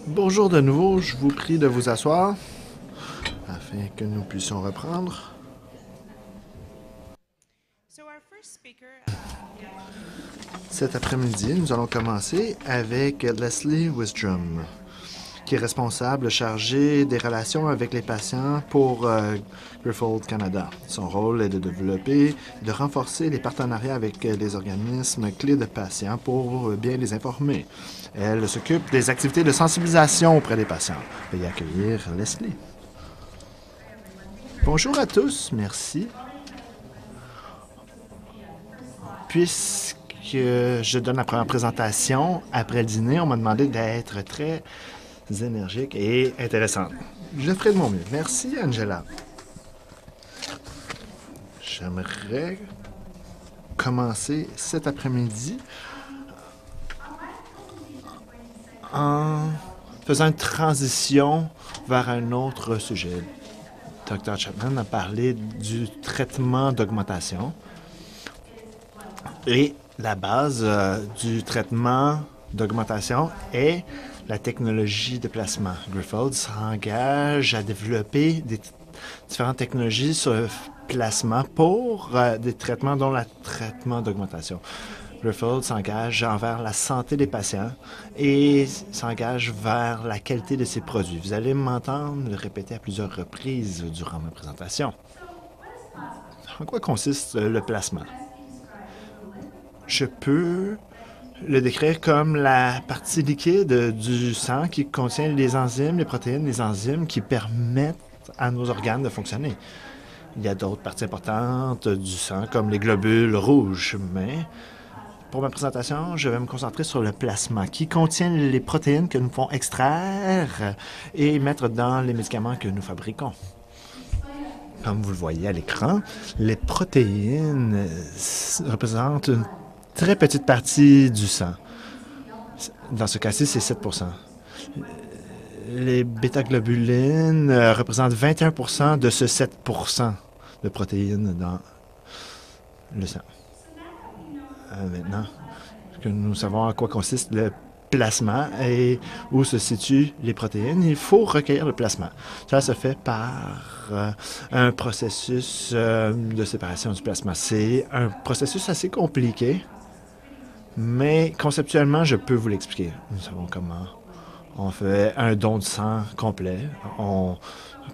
Bonjour de nouveau, je vous prie de vous asseoir afin que nous puissions reprendre. Cet après-midi, nous allons commencer avec Leslie Wistrom, qui est responsable chargé des relations avec les patients pour Grifold Canada. Son rôle est de développer et de renforcer les partenariats avec les organismes clés de patients pour bien les informer. Elle s'occupe des activités de sensibilisation auprès des patients. Veuillez accueillir Leslie. Bonjour à tous, merci. Puisque je donne la première présentation après le dîner, on m'a demandé d'être très énergique et intéressante. Je ferai de mon mieux. Merci, Angela. J'aimerais commencer cet après-midi en faisant une transition vers un autre sujet. Dr. Chapman a parlé du traitement d'augmentation et la base du traitement d'augmentation est la technologie de plasma. Grifold s'engage à développer des différentes technologies sur le plasma pour des traitements dont le traitement d'augmentation. Grifold s'engage envers la santé des patients et s'engage vers la qualité de ses produits. Vous allez m'entendre le répéter à plusieurs reprises durant ma présentation. En quoi consiste le plasma? Je peux le décrire comme la partie liquide du sang qui contient les enzymes, les protéines, les enzymes qui permettent à nos organes de fonctionner. Il y a d'autres parties importantes du sang, comme les globules rouges, mais pour ma présentation, je vais me concentrer sur le plasma, qui contient les protéines que nous pouvons extraire et mettre dans les médicaments que nous fabriquons. Comme vous le voyez à l'écran, les protéines représentent une très petite partie du sang. Dans ce cas-ci, c'est 7 Les bêta-globulines représentent 21 de ce 7 de protéines dans le sang. Maintenant que nous savons à quoi consiste le plasma et où se situent les protéines, il faut recueillir le plasma. Ça se fait par un processus de séparation du plasma. C'est un processus assez compliqué, mais conceptuellement, je peux vous l'expliquer. Nous savons comment on fait un don de sang complet. On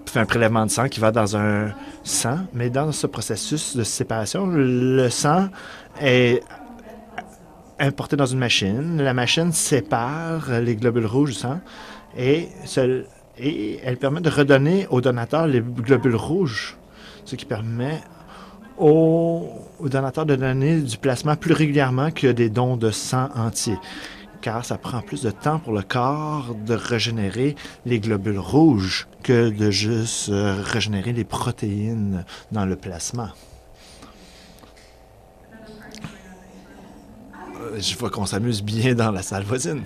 fait un prélèvement de sang qui va dans un sang, mais dans ce processus de séparation, le sang est importé dans une machine. La machine sépare les globules rouges du sang et elle permet de redonner au donateur les globules rouges, ce qui permet au donateur de donner du plasma plus régulièrement que des dons de sang entiers, car ça prend plus de temps pour le corps de régénérer les globules rouges que de juste régénérer les protéines dans le plasma. Je vois qu'on s'amuse bien dans la salle voisine.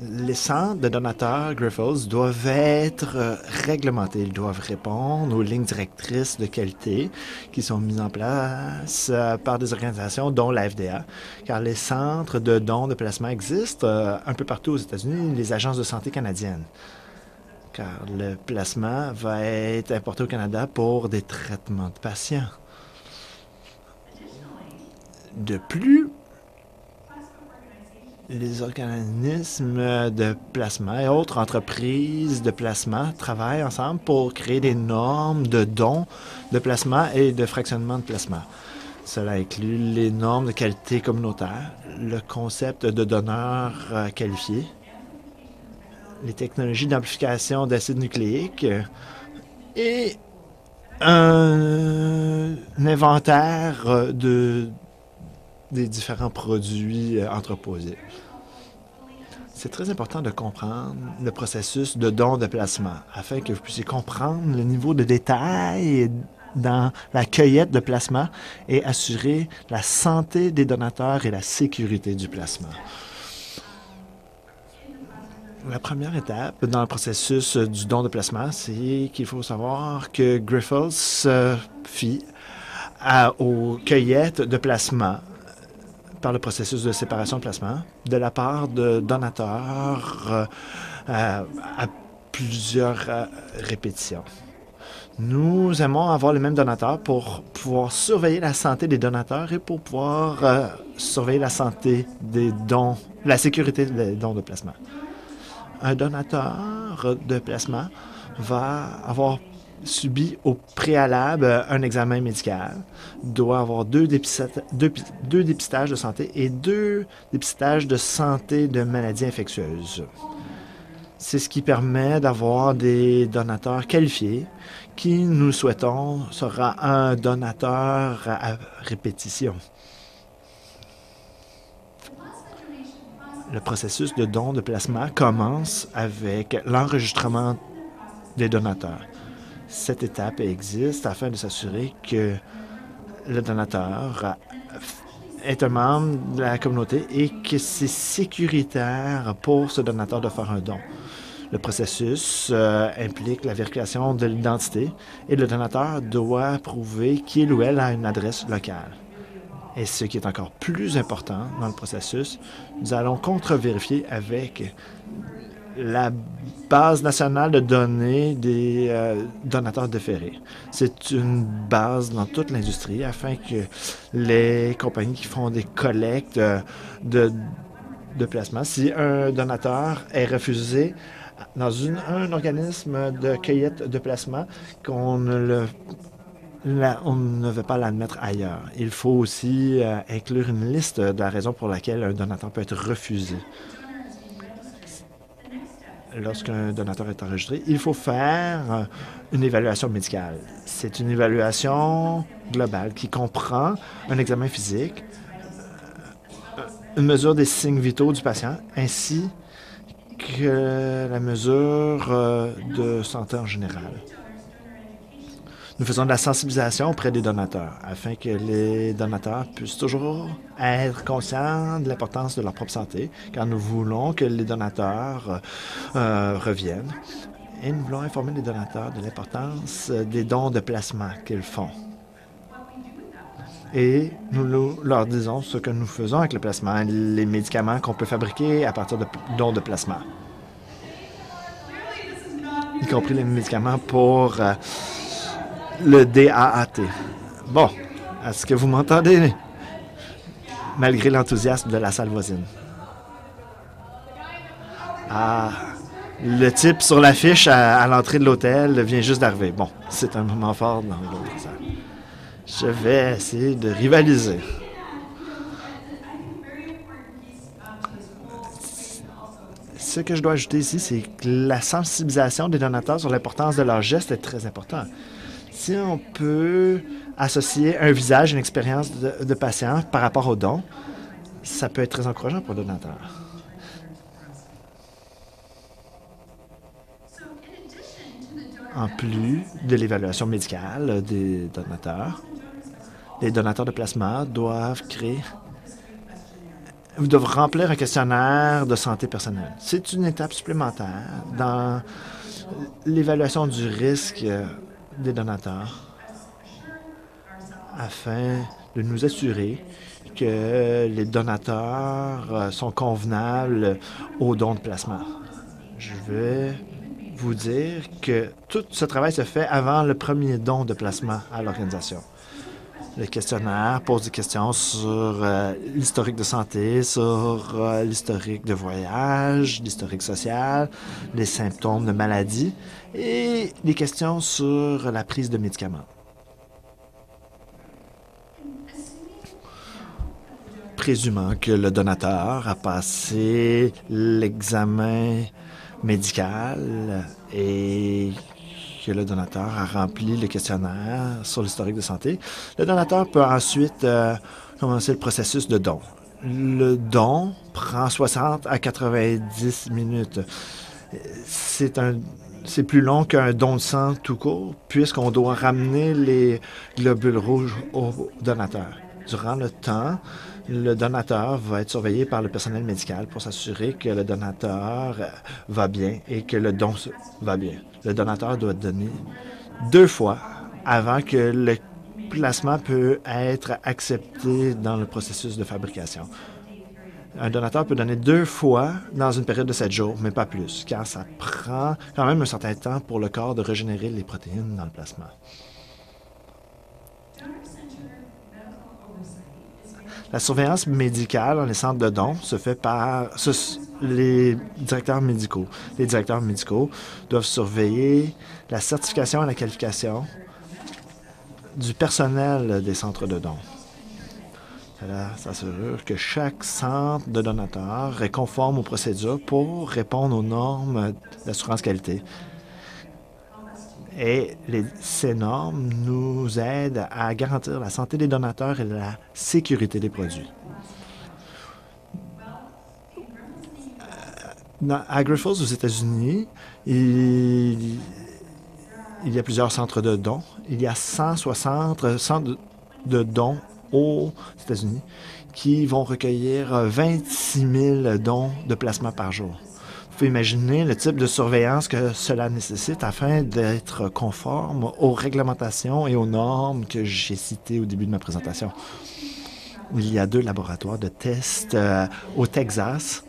Les centres de donateurs Grifols doivent être réglementés. Ils doivent répondre aux lignes directrices de qualité qui sont mises en place par des organisations dont la FDA, car les centres de dons de plasma existent un peu partout aux États-Unis, les agences de santé canadiennes, car le plasma va être importé au Canada pour des traitements de patients. De plus, les organismes de plasma et autres entreprises de plasma travaillent ensemble pour créer des normes de dons de plasma et de fractionnement de plasma. Cela inclut les normes de qualité communautaire, le concept de donneur qualifié, les technologies d'amplification d'acide nucléique et un inventaire des différents produits entreposés. C'est très important de comprendre le processus de don de plasma afin que vous puissiez comprendre le niveau de détail dans la cueillette de plasma et assurer la santé des donateurs et la sécurité du plasma. La première étape dans le processus du don de plasma, c'est qu'il faut savoir que Grifols se fie aux cueillettes de plasma par le processus de séparation de plasma de la part de donateurs à plusieurs répétitions. Nous aimons avoir les mêmes donateurs pour pouvoir surveiller la santé des donateurs et pour pouvoir surveiller la santé des dons, la sécurité des dons de plasma. Un donateur de plasma va avoir subi au préalable un examen médical, doit avoir deux dépistages de santé et 2 dépistages de santé de maladies infectieuses. C'est ce qui permet d'avoir des donateurs qualifiés qui, nous souhaitons, sera un donateur à répétition. Le processus de don de plasma commence avec l'enregistrement des donateurs. Cette étape existe afin de s'assurer que le donateur est un membre de la communauté et que c'est sécuritaire pour ce donateur de faire un don. Le processus implique la vérification de l'identité et le donateur doit prouver qu'il ou elle a une adresse locale. Et ce qui est encore plus important dans le processus, nous allons contre-vérifier avec la base nationale de données des donateurs déférés. C'est une base dans toute l'industrie afin que les compagnies qui font des collectes de plasma, si un donateur est refusé dans un organisme de cueillette de plasma, on ne veut pas l'admettre ailleurs. Il faut aussi inclure une liste de la raison pour laquelle un donateur peut être refusé. Lorsqu'un donateur est enregistré, il faut faire une évaluation médicale. C'est une évaluation globale qui comprend un examen physique, une mesure des signes vitaux du patient, ainsi que la mesure de santé en général. Nous faisons de la sensibilisation auprès des donateurs afin que les donateurs puissent toujours être conscients de l'importance de leur propre santé, car nous voulons que les donateurs reviennent. Et nous voulons informer les donateurs de l'importance des dons de plasma qu'ils font. Et nous leur disons ce que nous faisons avec le plasma, les médicaments qu'on peut fabriquer à partir de dons de plasma, y compris les médicaments pour le DAAT. Bon, est-ce que vous m'entendez? Malgré l'enthousiasme de la salle voisine. Ah, le type sur l'affiche à l'entrée de l'hôtel vient juste d'arriver. Bon, c'est un moment fort dans l'autre salle. Je vais essayer de rivaliser. Ce que je dois ajouter ici, c'est que la sensibilisation des donateurs sur l'importance de leur geste est très importante. Si on peut associer un visage, une expérience de patient par rapport au don, ça peut être très encourageant pour le donateur. En plus de l'évaluation médicale des donateurs, les donateurs de plasma doivent remplir un questionnaire de santé personnelle. C'est une étape supplémentaire dans l'évaluation du risque des donateurs afin de nous assurer que les donateurs sont convenables aux dons de plasma. Je vais vous dire que tout ce travail se fait avant le premier don de plasma à l'organisation. Le questionnaire pose des questions sur l'historique de santé, sur l'historique de voyage, l'historique social, les symptômes de maladie et des questions sur la prise de médicaments. Présumant que le donateur a passé l'examen médical et que le donateur a rempli le questionnaire sur l'historique de santé, le donateur peut ensuite commencer le processus de don. Le don prend 60 à 90 minutes. C'est plus long qu'un don de sang tout court, puisqu'on doit ramener les globules rouges au donateur. Durant le temps, le donateur va être surveillé par le personnel médical pour s'assurer que le donateur va bien et que le don va bien. Le donateur doit donner 2 fois avant que le plasma peut être accepté dans le processus de fabrication. Un donateur peut donner 2 fois dans une période de 7 jours, mais pas plus, car ça prend quand même un certain temps pour le corps de régénérer les protéines dans le plasma. La surveillance médicale dans les centres de dons se fait par les directeurs médicaux. Les directeurs médicaux doivent surveiller la certification et la qualification du personnel des centres de dons. Cela s'assure que chaque centre de donateur est conforme aux procédures pour répondre aux normes d'assurance qualité. Et ces normes nous aident à garantir la santé des donateurs et la sécurité des produits. À Grifols, aux États-Unis, il y a plusieurs centres de dons. Il y a 160 centres de dons aux États-Unis qui vont recueillir 26 000 dons de plasma par jour. Vous pouvez imaginer le type de surveillance que cela nécessite afin d'être conforme aux réglementations et aux normes que j'ai citées au début de ma présentation. Il y a 2 laboratoires de tests au Texas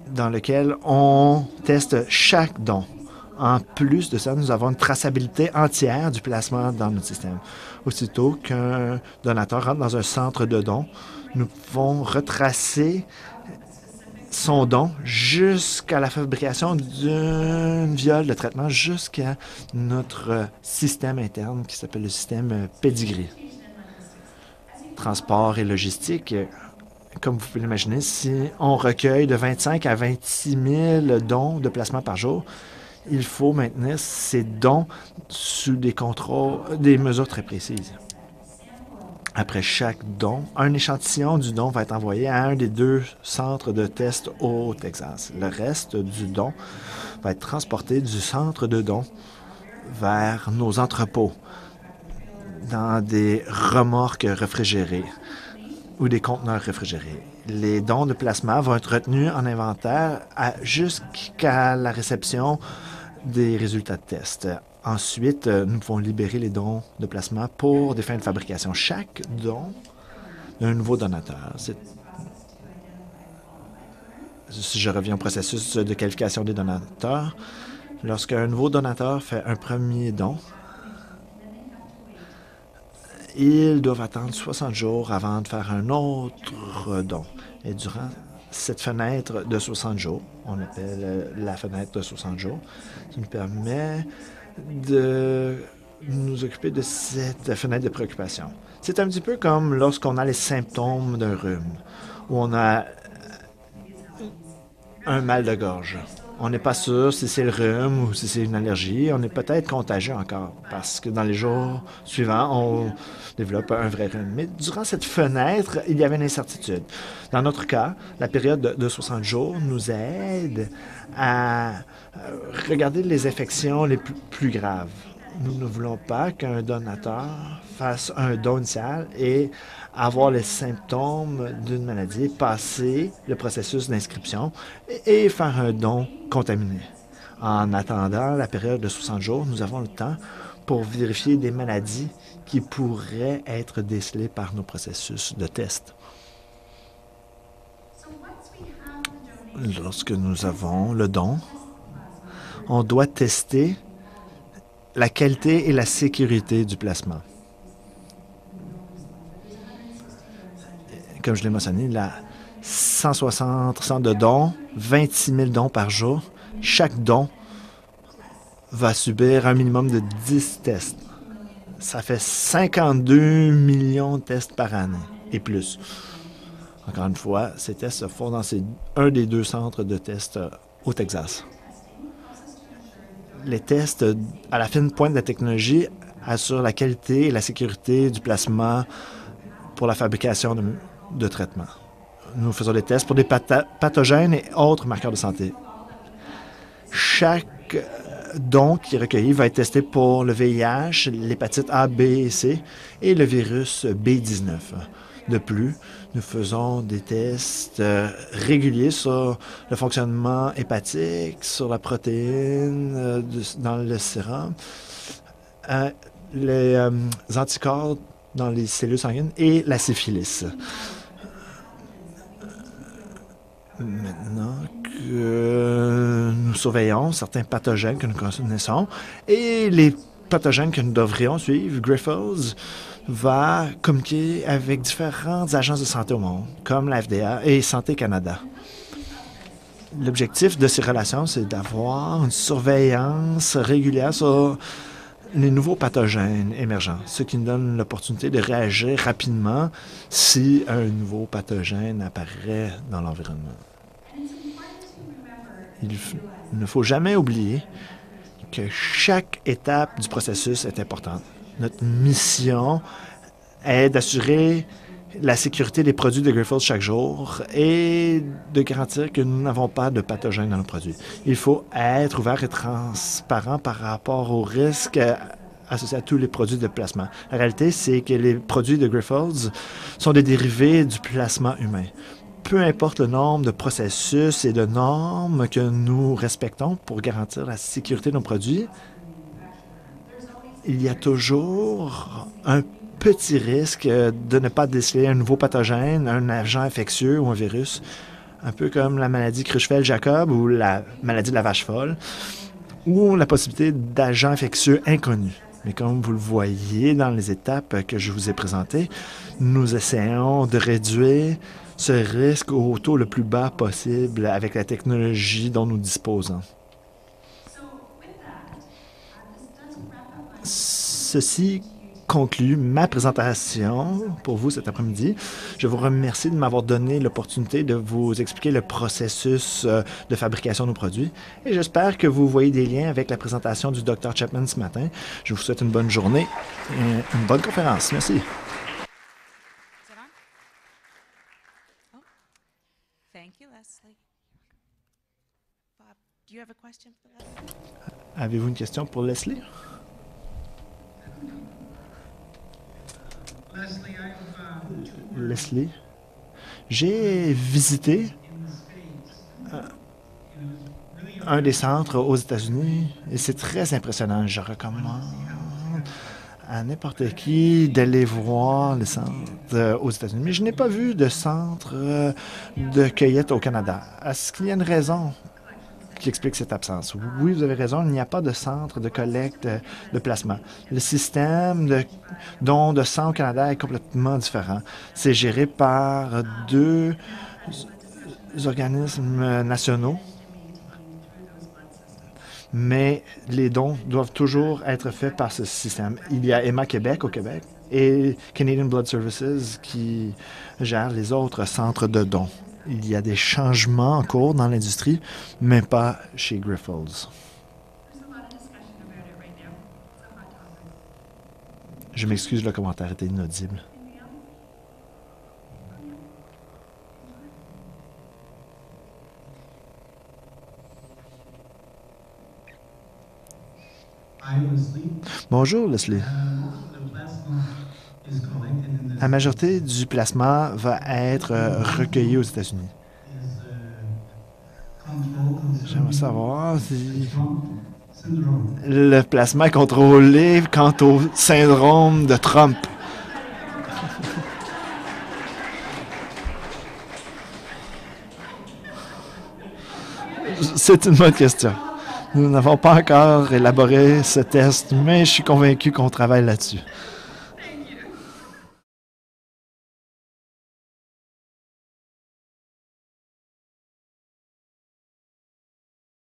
dans lesquels on teste chaque don. En plus de ça, nous avons une traçabilité entière du plasma dans notre système. Aussitôt qu'un donateur rentre dans un centre de dons, nous pouvons retracer son don jusqu'à la fabrication d'une viole de traitement, jusqu'à notre système interne qui s'appelle le système Pedigree. Transport et logistique. Comme vous pouvez l'imaginer, si on recueille de 25 à 26 000 dons de plasma par jour, il faut maintenir ces dons sous des contrôles, des mesures très précises. Après chaque don, un échantillon du don va être envoyé à un des 2 centres de test au Texas. Le reste du don va être transporté du centre de don vers nos entrepôts dans des remorques réfrigérées ou des conteneurs réfrigérés. Les dons de plasma vont être retenus en inventaire jusqu'à la réception des résultats de test. Ensuite, nous pouvons libérer les dons de plasma pour des fins de fabrication. Chaque don d'un nouveau donateur, si je reviens au processus de qualification des donateurs, lorsqu'un nouveau donateur fait un premier don, ils doivent attendre 60 jours avant de faire un autre don. Et durant cette fenêtre de 60 jours, on appelle la fenêtre de 60 jours, ça nous permet de nous occuper de cette fenêtre de préoccupation. C'est un petit peu comme lorsqu'on a les symptômes d'un rhume, où on a un mal de gorge. On n'est pas sûr si c'est le rhume ou si c'est une allergie. On est peut-être contagieux encore parce que dans les jours suivants, on développe un vrai rhume. Mais durant cette fenêtre, il y avait une incertitude. Dans notre cas, la période de 60 jours nous aide à regarder les infections les plus graves. Nous ne voulons pas qu'un donateur fasse un don initial et avoir les symptômes d'une maladie, passer le processus d'inscription et faire un don contaminé. En attendant la période de 60 jours, nous avons le temps pour vérifier des maladies qui pourraient être décelées par nos processus de test. Lorsque nous avons le don, on doit tester la qualité et la sécurité du plasma. Comme je l'ai mentionné, la 160 centres de dons, 26 000 dons par jour. Chaque don va subir un minimum de 10 tests. Ça fait 52 millions de tests par année et plus. Encore une fois, ces tests se font dans un des 2 centres de tests au Texas. Les tests à la fine pointe de la technologie assurent la qualité et la sécurité du plasma pour la fabrication de traitements. Nous faisons des tests pour des pathogènes et autres marqueurs de santé. Chaque don qui est recueilli va être testé pour le VIH, l'hépatite A, B et C et le virus B19. De plus, nous faisons des tests réguliers sur le fonctionnement hépatique, sur la protéine dans le sérum. les anticorps dans les cellules sanguines et la syphilis. Maintenant que nous surveillons certains pathogènes que nous connaissons et les pathogènes que nous devrions suivre, Grifols va communiquer avec différentes agences de santé au monde, comme la FDA et Santé Canada. L'objectif de ces relations, c'est d'avoir une surveillance régulière sur les nouveaux pathogènes émergents, ce qui nous donne l'opportunité de réagir rapidement si un nouveau pathogène apparaît dans l'environnement. Il ne faut jamais oublier que chaque étape du processus est importante. Notre mission est d'assurer la sécurité des produits de Grifols chaque jour et de garantir que nous n'avons pas de pathogènes dans nos produits. Il faut être ouvert et transparent par rapport aux risques associés à tous les produits de placement. La réalité, c'est que les produits de Grifols sont des dérivés du placement humain. Peu importe le nombre de processus et de normes que nous respectons pour garantir la sécurité de nos produits, il y a toujours un petit risque de ne pas déceler un nouveau pathogène, un agent infectieux ou un virus, un peu comme la maladie Creutzfeldt-Jakob ou la maladie de la vache folle, ou la possibilité d'agents infectieux inconnus. Mais comme vous le voyez dans les étapes que je vous ai présentées, nous essayons de réduire ce risque au taux le plus bas possible avec la technologie dont nous disposons. Ceci conclut ma présentation pour vous cet après-midi. Je vous remercie de m'avoir donné l'opportunité de vous expliquer le processus de fabrication de nos produits et j'espère que vous voyez des liens avec la présentation du Dr Chapman ce matin. Je vous souhaite une bonne journée et une bonne conférence. Merci. Avez-vous une question pour Leslie? Leslie, j'ai visité un des centres aux États-Unis et c'est très impressionnant. Je recommande à n'importe qui d'aller voir les centres aux États-Unis. Mais je n'ai pas vu de centre de cueillette au Canada. Est-ce qu'il y a une raison qui explique cette absence? Oui, vous avez raison, il n'y a pas de centre de collecte de placement. Le système de don de sang au Canada est complètement différent. C'est géré par deux organismes nationaux, mais les dons doivent toujours être faits par ce système. Il y a Emma Québec au Québec et Canadian Blood Services qui gèrent les autres centres de dons. Il y a des changements en cours dans l'industrie, mais pas chez Grifols. Je m'excuse, le commentaire était inaudible. Bonjour, Leslie. La majorité du plasma va être recueilli aux États-Unis. J'aimerais savoir si le plasma est contrôlé quant au syndrome de Trump. C'est une bonne question. Nous n'avons pas encore élaboré ce test, mais je suis convaincu qu'on travaille là-dessus.